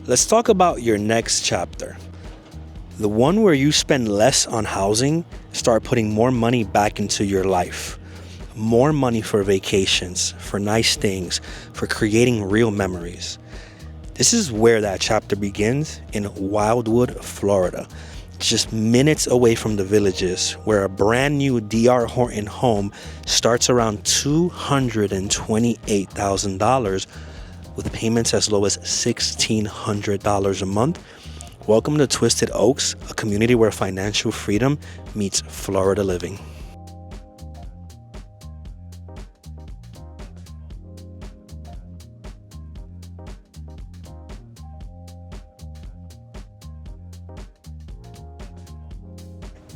Let's talk about your next chapter. The one where you spend less on housing, start putting more money back into your life. More money for vacations, for nice things, for creating real memories. This is where that chapter begins, in Wildwood, Florida. Just minutes away from the Villages, where a brand new D.R. Horton home starts around $228,000 with payments as low as $1,600 a month. Welcome to Twisted Oaks, a community where financial freedom meets Florida living.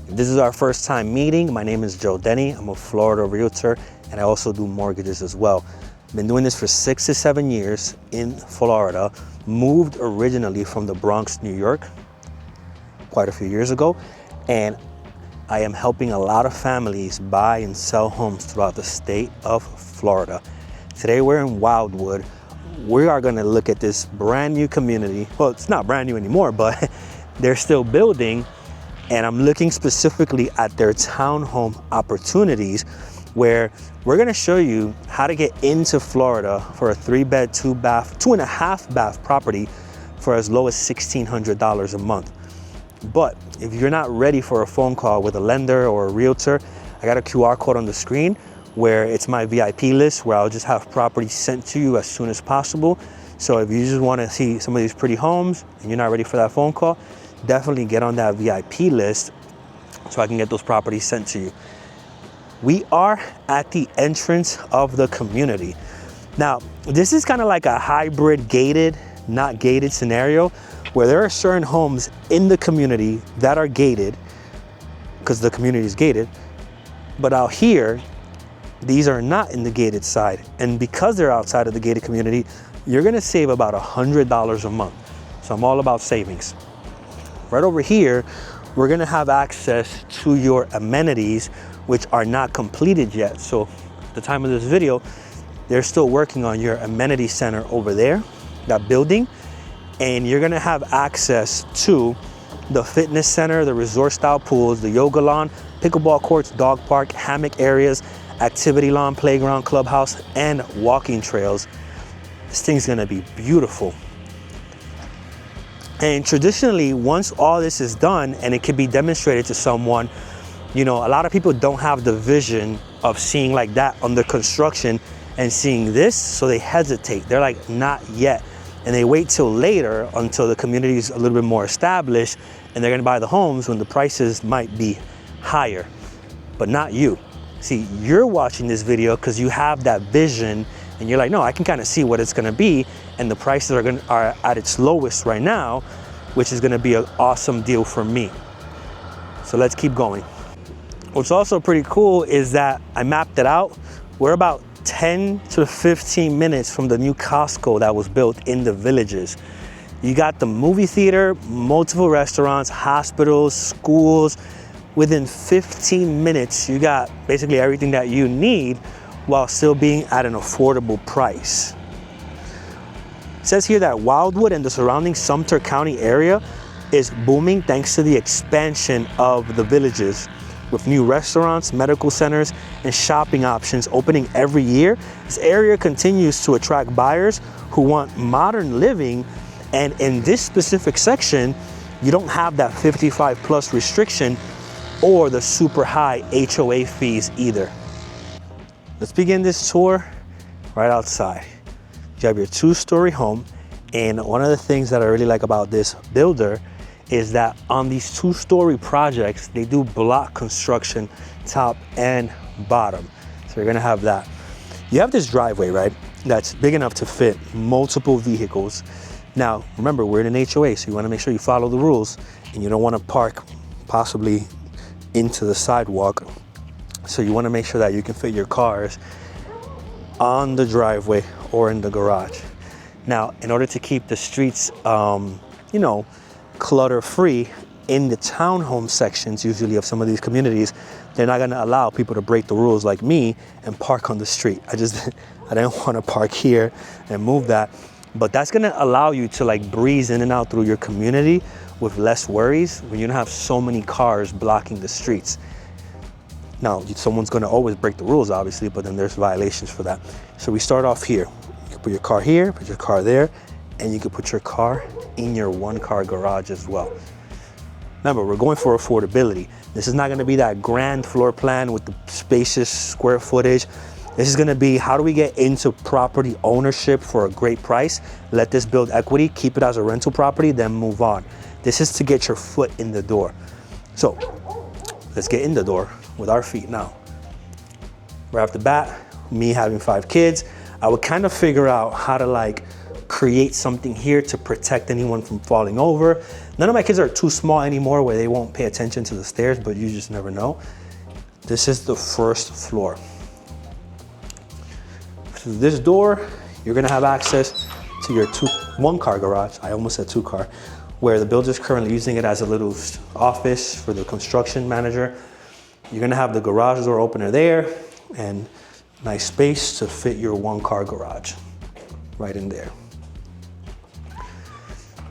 If this is our first time meeting, my name is Joe Denny. I'm a Florida realtor and I also do mortgages as well. Been doing this for 6 to 7 years in Florida. Moved originally from the Bronx, New York, quite a few years ago. And I am helping a lot of families buy and sell homes throughout the state of Florida. Today we're in Wildwood. We are gonna look at this brand new community. Well, it's not brand new anymore, but they're still building. And I'm looking specifically at their townhome opportunities, where we're gonna show you how to get into Florida for a 3-bed, 2-bath, 2.5 bath property for as low as $1,600 a month. But if you're not ready for a phone call with a lender or a realtor, I got a QR code on the screen where it's my VIP list, where I'll just have properties sent to you as soon as possible. So if you just wanna see some of these pretty homes and you're not ready for that phone call, definitely get on that VIP list so I can get those properties sent to you. We are at the entrance of the community. Now, this is kind of like a hybrid gated, not gated scenario, where there are certain homes in the community that are gated because the community is gated, but out here, these are not in the gated side. And because they're outside of the gated community, you're gonna save about $100 a month. So I'm all about savings. Right over here, we're gonna have access to your amenities, which are not completed yet. So at the time of this video, they're still working on your amenity center over there, that building. And you're gonna have access to the fitness center, the resort style pools, the yoga lawn, pickleball courts, dog park, hammock areas, activity lawn, playground, clubhouse, and walking trails. This thing's gonna be beautiful. And traditionally, once all this is done and it can be demonstrated to someone, you know, a lot of people don't have the vision of seeing like that under construction and seeing this, so they hesitate. They're like, not yet. And they wait till later until the community is a little bit more established and they're gonna buy the homes when the prices might be higher, but not you. See, you're watching this video because you have that vision and you're like, no, I can kind of see what it's gonna be, and the prices are at its lowest right now, which is gonna be an awesome deal for me. So let's keep going. What's also pretty cool is that I mapped it out. We're about 10 to 15 minutes from the new Costco that was built in the Villages. You got the movie theater, multiple restaurants, hospitals, schools. Within 15 minutes, you got basically everything that you need while still being at an affordable price. It says here that Wildwood and the surrounding Sumter County area is booming thanks to the expansion of the Villages. With new restaurants, medical centers, and shopping options opening every year, this area continues to attract buyers who want modern living. And in this specific section, you don't have that 55 plus restriction or the super high HOA fees either. Let's begin this tour right outside. You have your 2-story home, and one of the things that I really like about this builder is that on these 2-story projects, they do block construction top and bottom. So you're gonna have that. You have this driveway, right? That's big enough to fit multiple vehicles. Now, remember, we're in an HOA, so you wanna make sure you follow the rules, and you don't wanna park possibly into the sidewalk. So you wanna make sure that you can fit your cars on the driveway or in the garage. Now, in order to keep the streets, you know, clutter-free in the townhome sections, usually of some of these communities, they're not gonna allow people to break the rules like me and park on the street. I didn't wanna park here and move that. But that's gonna allow you to like breeze in and out through your community with less worries when you don't have so many cars blocking the streets. Now, someone's gonna always break the rules, obviously, but then there's violations for that. So we start off here. You can put your car here, put your car there, and you can put your car in your 1-car garage as well. Remember, we're going for affordability. This is not gonna be that grand floor plan with the spacious square footage. This is gonna be, how do we get into property ownership for a great price? Let this build equity, keep it as a rental property, then move on. This is to get your foot in the door. So let's get in the door with our feet now. Right off the bat, me having 5 kids, I would kind of figure out how to like create something here to protect anyone from falling over. None of my kids are too small anymore where they won't pay attention to the stairs, but you just never know. This is the first floor. Through this door, you're gonna have access to your 1-car garage. I almost said 2-car, where the builder's currently using it as a little office for the construction manager. You're gonna have the garage door opener there and nice space to fit your 1-car garage right in there.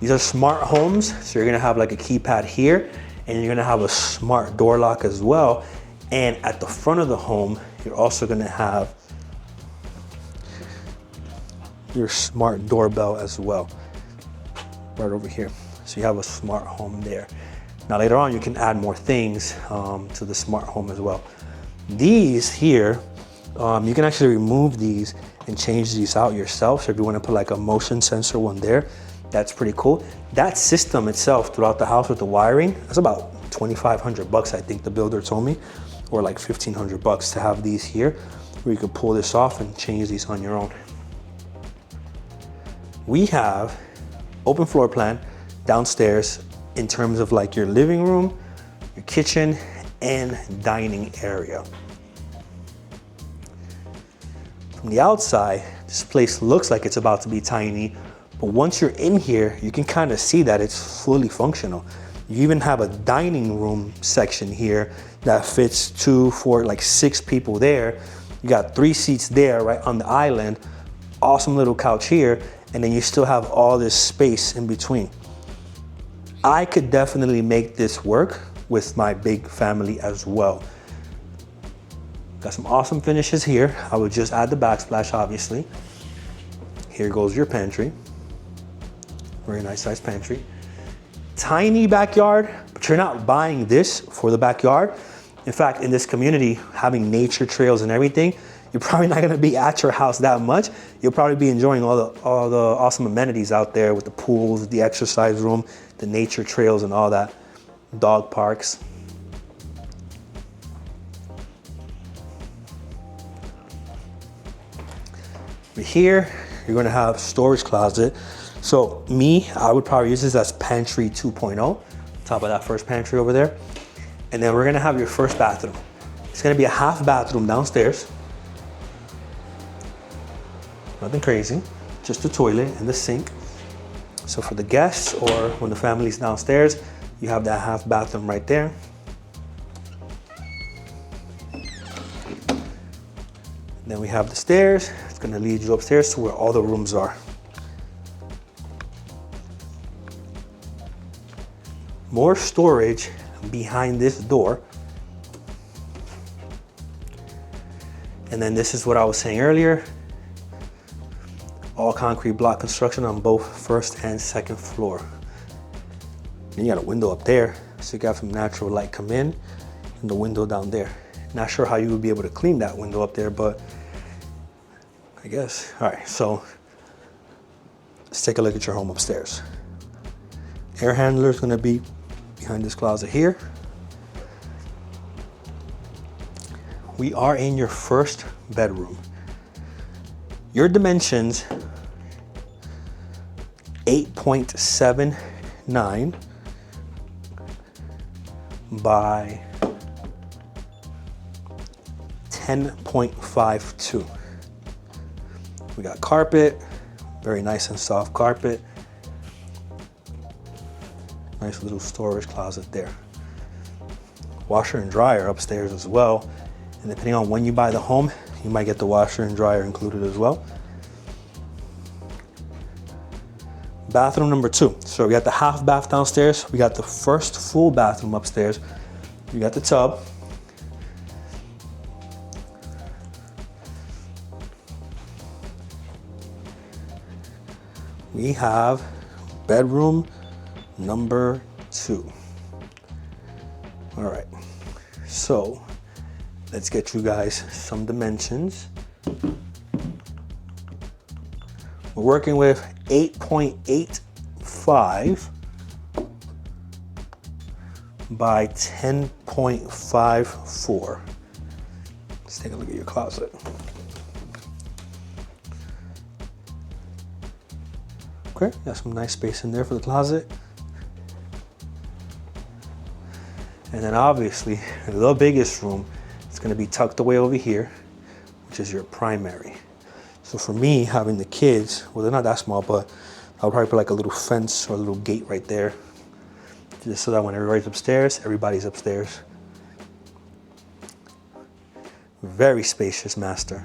These are smart homes, so you're gonna have like a keypad here, and you're gonna have a smart door lock as well. And at the front of the home, you're also gonna have your smart doorbell as well, right over here. So you have a smart home there. Now later on, you can add more things to the smart home as well. These here, you can actually remove these and change these out yourself. So if you want to put like a motion sensor one there, that's pretty cool. That system itself throughout the house with the wiring, that's about 2,500 bucks, I think the builder told me, or like 1,500 bucks to have these here, where you can pull this off and change these on your own. We have open floor plan downstairs in terms of like your living room, your kitchen, and dining area. From the outside, this place looks like it's about to be tiny, but once you're in here, you can kind of see that it's fully functional. You even have a dining room section here that fits 2, 4, like 6 people there. You got 3 seats there right on the island, awesome little couch here, and then you still have all this space in between. I could definitely make this work with my big family as well. Got some awesome finishes here. I would just add the backsplash, obviously. Here goes your pantry. Very nice sized pantry. Tiny backyard, but you're not buying this for the backyard. In fact, in this community, having nature trails and everything, you're probably not gonna be at your house that much. You'll probably be enjoying all the awesome amenities out there with the pools, the exercise room, the nature trails and all that, dog parks. But here, you're gonna have storage closet. So me, I would probably use this as pantry 2.0, top of that first pantry over there. And then we're gonna have your first bathroom. It's gonna be a half bathroom downstairs. Nothing crazy, just the toilet and the sink. So for the guests or when the family's downstairs, you have that half bathroom right there. Then we have the stairs. It's gonna lead you upstairs to where all the rooms are. More storage behind this door. And then this is what I was saying earlier. All concrete block construction on both first and second floor. Then you got a window up there, so you got some natural light come in, and the window down there. Not sure how you would be able to clean that window up there, but I guess. All right, so let's take a look at your home upstairs. Air handler is gonna be behind this closet here. We are in your first bedroom. Your dimensions, 8.79 by 10.52. We got carpet, very nice and soft carpet. Nice little storage closet there. Washer and dryer upstairs as well. And depending on when you buy the home, you might get the washer and dryer included as well. bathroom number 2. So we got the half bath downstairs. We got the first full bathroom upstairs. We got the tub. We have bedroom number 2. All right, so let's get you guys some dimensions. We're working with 8.85 by 10.54. Let's take a look at your closet. Okay, got some nice space in there for the closet. And then obviously, the biggest room is gonna be tucked away over here, which is your primary. So for me, having the kids, well, they're not that small, but I'll probably put like a little fence or a little gate right there, just so that when everybody's upstairs. Very spacious master.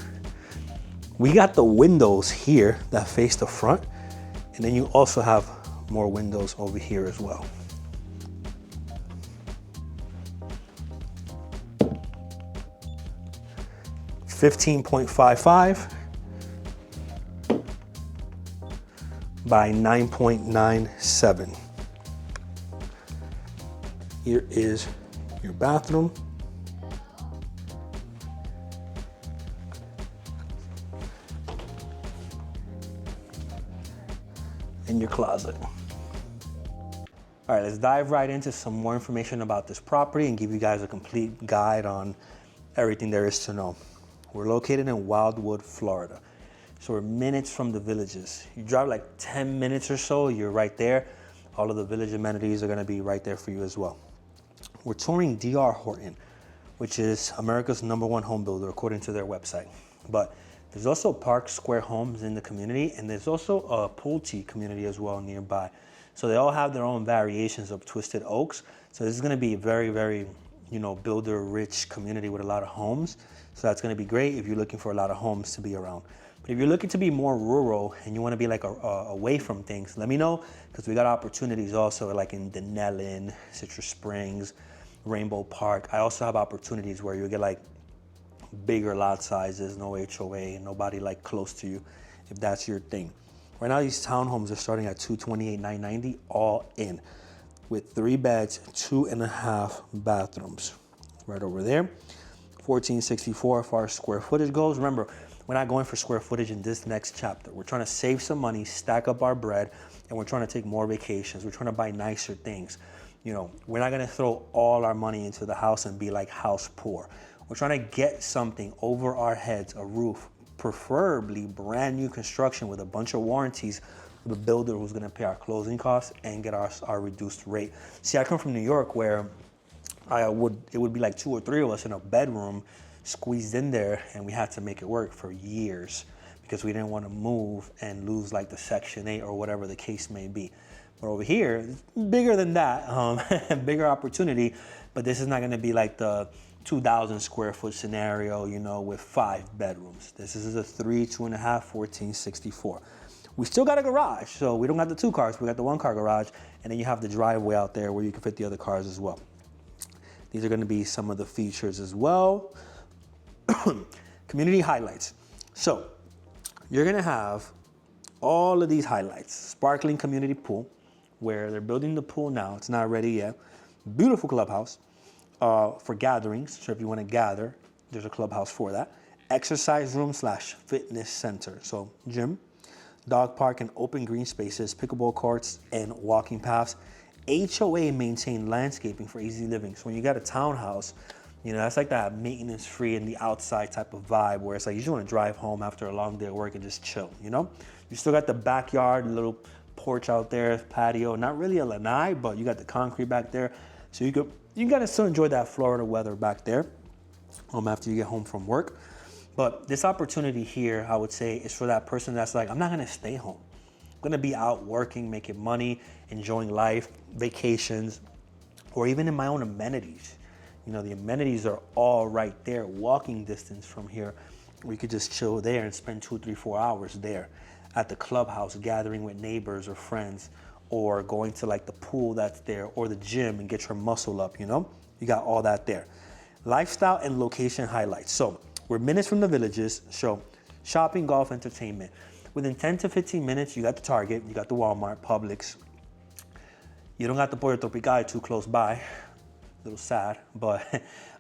We got the windows here that face the front, and then you also have more windows over here as well. $15.55 by 9.97. Here is your bathroom. And your closet. All right, let's dive right into some more information about this property and give you guys a complete guide on everything there is to know. We're located in Wildwood, Florida. So we're minutes from the villages. You drive like 10 minutes or so, you're right there. All of the village amenities are gonna be right there for you as well. We're touring D.R. Horton, which is America's #1 home builder according to their website. But there's also Park Square Homes in the community, and there's also a Pulte community as well nearby. So they all have their own variations of Twisted Oaks. So this is gonna be a very, very, builder-rich community with a lot of homes. So that's gonna be great if you're looking for a lot of homes to be around. But if you're looking to be more rural and you wanna be like away from things, let me know, because we got opportunities also like in Denellen, Citrus Springs, Rainbow Park. I also have opportunities where you get like bigger lot sizes, no HOA, nobody like close to you, if that's your thing. Right now, these townhomes are starting at $228,990 all in, with 3 beds, 2.5 bathrooms. Right over there, $1,464 as far as square footage goes. Remember, we're not going for square footage in this next chapter. We're trying to save some money, stack up our bread, and we're trying to take more vacations. We're trying to buy nicer things. We're not gonna throw all our money into the house and be like house poor. We're trying to get something over our heads, a roof, preferably brand new construction with a bunch of warranties, with a builder who's gonna pay our closing costs and get our reduced rate. See, I come from New York where it would be like 2 or 3 of us in a bedroom squeezed in there, and we had to make it work for years because we didn't want to move and lose like the Section 8 or whatever the case may be. But over here, it's bigger than that, bigger opportunity, but this is not gonna be like the 2,000 square foot scenario, with 5 bedrooms. This is a 3, 2.5, 1,464. We still got a garage, so we don't got the 2 cars, we got the 1-car garage, and then you have the driveway out there where you can fit the other cars as well. These are gonna be some of the features as well. Community highlights. So you're gonna have all of these highlights. Sparkling community pool, where they're building the pool now. It's not ready yet. Beautiful clubhouse for gatherings. So if you want to gather, there's a clubhouse for that. Exercise room / fitness center. So gym, dog park and open green spaces, pickleball courts and walking paths. HOA maintained landscaping for easy living. So when you got a townhouse, that's like that maintenance free in the outside type of vibe where it's like you just want to drive home after a long day of work and just chill, You still got the backyard, little porch out there, patio, not really a lanai, but you got the concrete back there. So you gotta still enjoy that Florida weather back there after you get home from work. But this opportunity here, I would say, is for that person that's like, I'm not gonna stay home. I'm gonna be out working, making money, enjoying life, vacations, or even in my own amenities. The amenities are all right there, walking distance from here. We could just chill there and spend 2, 3, 4 hours there. at the clubhouse, gathering with neighbors or friends, or going to like the pool that's there or the gym and get your muscle up, you know? You got all that there. Lifestyle and location highlights. So we're minutes from the villages, so shopping, golf, entertainment. Within 10 to 15 minutes, you got the Target, you got the Walmart, Publix. You don't got the Pollo Tropical too close by. A little sad, but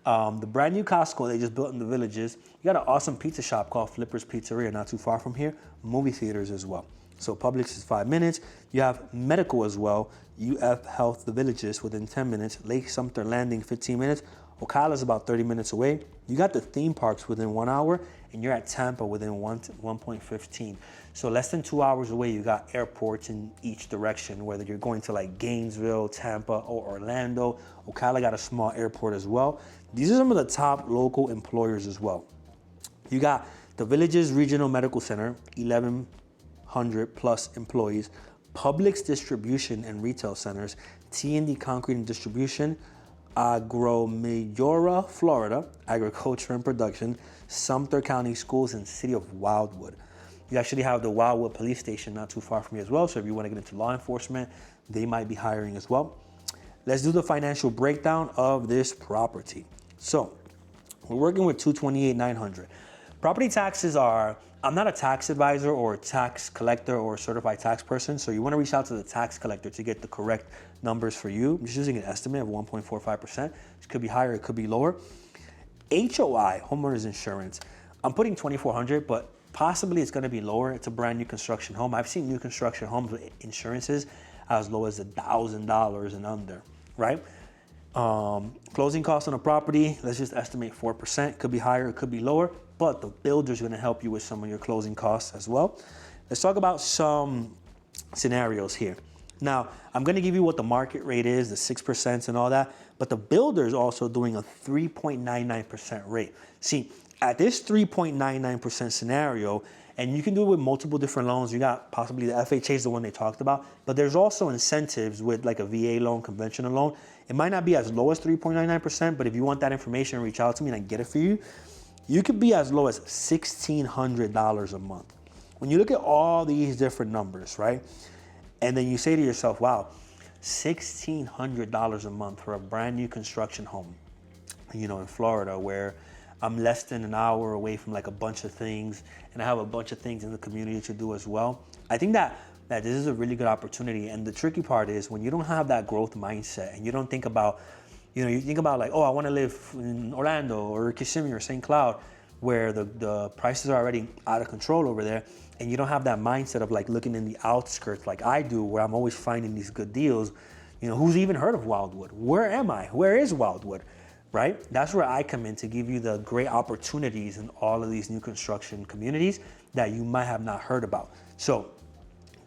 the brand new Costco they just built in the villages. You got an awesome pizza shop called Flipper's Pizzeria, not too far from here. Movie theaters as well. So Publix is 5 minutes. You have medical as well. UF Health, the villages, within 10 minutes. Lake Sumter Landing, 15 minutes. Ocala is about 30 minutes away. You got the theme parks within 1 hour, and you're at Tampa within 1.15. So less than 2 hours away, you got airports in each direction, whether you're going to like Gainesville, Tampa, or Orlando. Ocala got a small airport as well. These are some of the top local employers as well. You got the Villages Regional Medical Center, 1,100 plus employees. Publix Distribution and Retail Centers, T&D Concrete and Distribution, Agromejora, Florida, Agriculture and Production, Sumter County Schools, and City of Wildwood. You actually have the Wildwood Police Station not too far from here as well, so if you want to get into law enforcement, they might be hiring as well. Let's do the financial breakdown of this property. So we're working with $228,900. Property taxes are, I'm not a tax advisor or a tax collector or a certified tax person, so you want to reach out to the tax collector to get the correct numbers for you. I'm just using an estimate of 1.45%. It could be higher, it could be lower. HOI, homeowners insurance, I'm putting $2,400, but possibly it's going to be lower. It's a brand new construction home. I've seen new construction homes with insurances as low as $1,000 and under, right? Closing costs on a property, let's just estimate 4%. Could be higher, it could be lower, but the builder's gonna help you with some of your closing costs as well. Let's talk about some scenarios here. Now, I'm gonna give you what the market rate is, the 6% and all that, but the builder's also doing a 3.99% rate. See, at this 3.99% scenario, and you can do it with multiple different loans. You got possibly the FHA is the one they talked about, but there's also incentives with like a VA loan, conventional loan. It might not be as low as 3.99%, but if you want that information, reach out to me and I can get it for you. You could be as low as $1,600 a month. When you look at all these different numbers, right? And then you say to yourself, wow, $1,600 a month for a brand new construction home, you know, in Florida, where I'm less than an hour away from like a bunch of things, and I have a bunch of things in the community to do as well. I think that this is a really good opportunity. And the tricky part is when you don't have that growth mindset and you don't think about, you know, you think about like, oh, I want to live in Orlando or Kissimmee or St. Cloud, where the prices are already out of control over there, and you don't have that mindset of like looking in the outskirts like I do, where I'm always finding these good deals. You know, who's even heard of Wildwood? Where am I? Where is Wildwood? Right? That's where I come in to give you the great opportunities in all of these new construction communities that you might have not heard about. So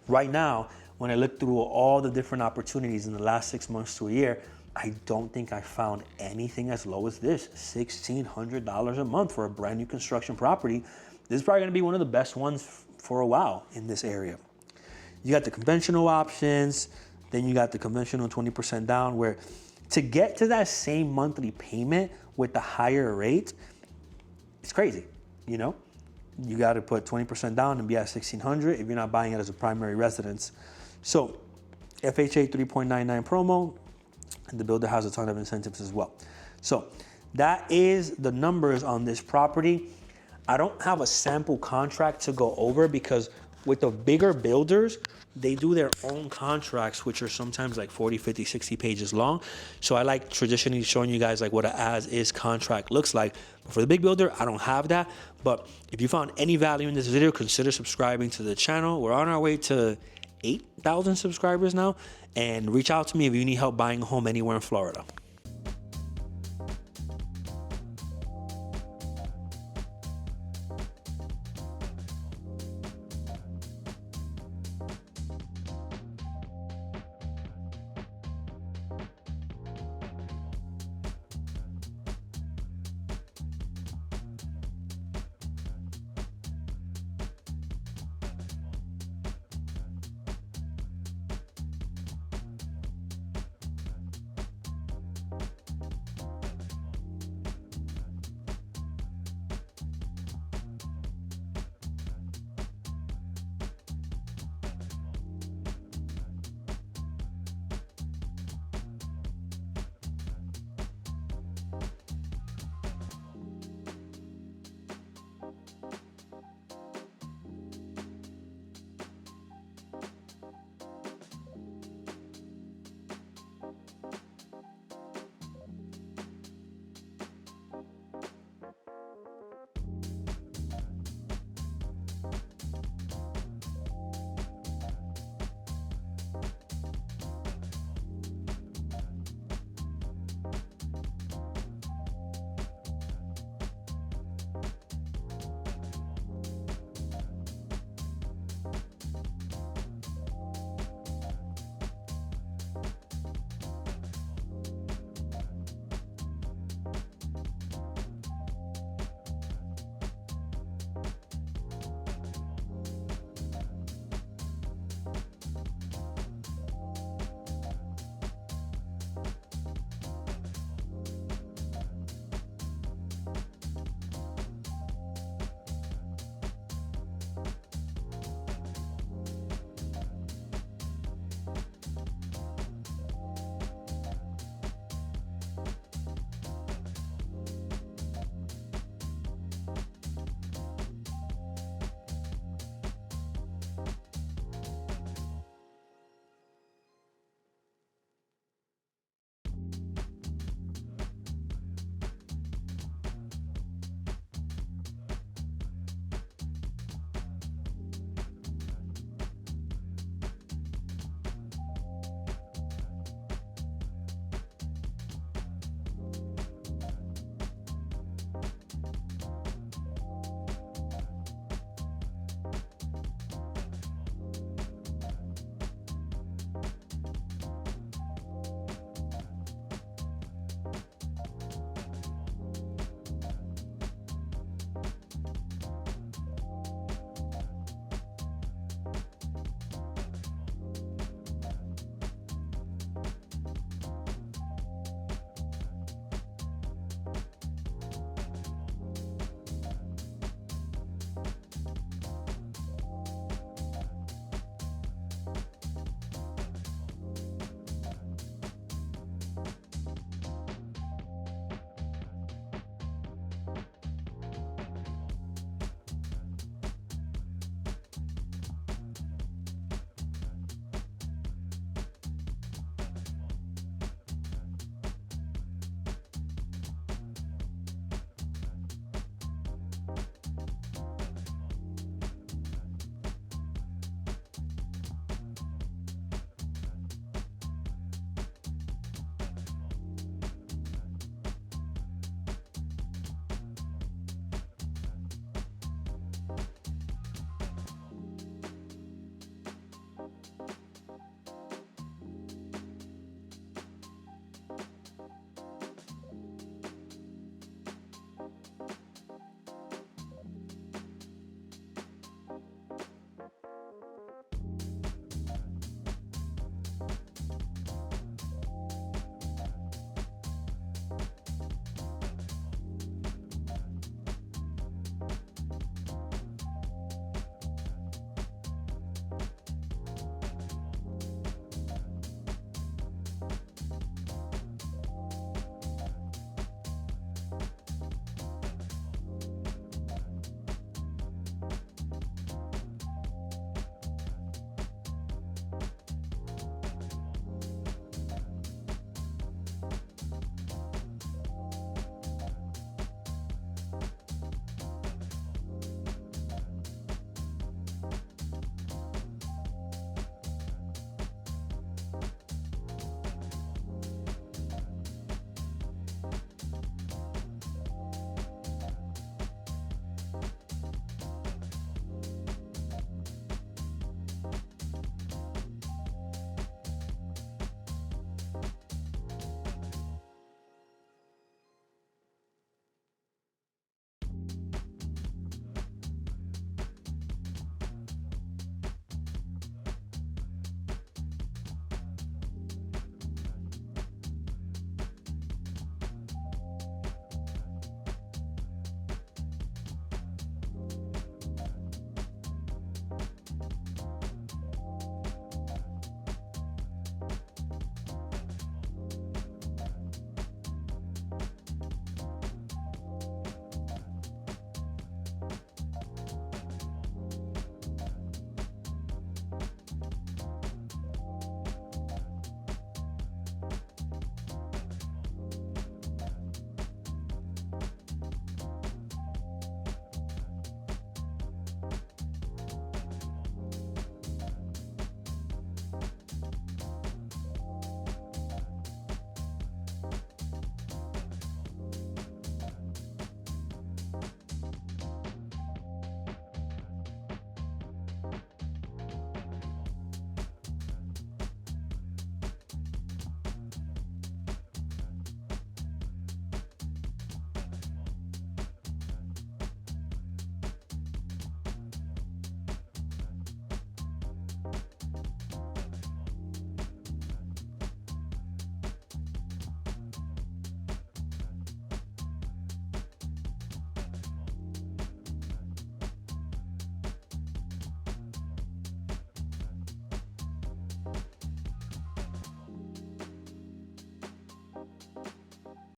right now, when I look through all the different opportunities in the last 6 months to a year, I don't think I found anything as low as this, $1,600 a month for a brand new construction property. This is probably gonna be one of the best ones for a while in this area. You got the conventional options, then you got the conventional 20% down, where to get to that same monthly payment with the higher rate, it's crazy, you know? You got to put 20% down and be at $1,600 if you're not buying it as a primary residence. So FHA 3.99 promo, and the builder has a ton of incentives as well. So that is the numbers on this property. I don't have a sample contract to go over because with the bigger builders, they do their own contracts, which are sometimes like 40, 50, 60 pages long. So I like traditionally showing you guys like what an as-is contract looks like. But for the big builder, I don't have that. But if you found any value in this video, consider subscribing to the channel. We're on our way to 8,000 subscribers now. And reach out to me if you need help buying a home anywhere in Florida.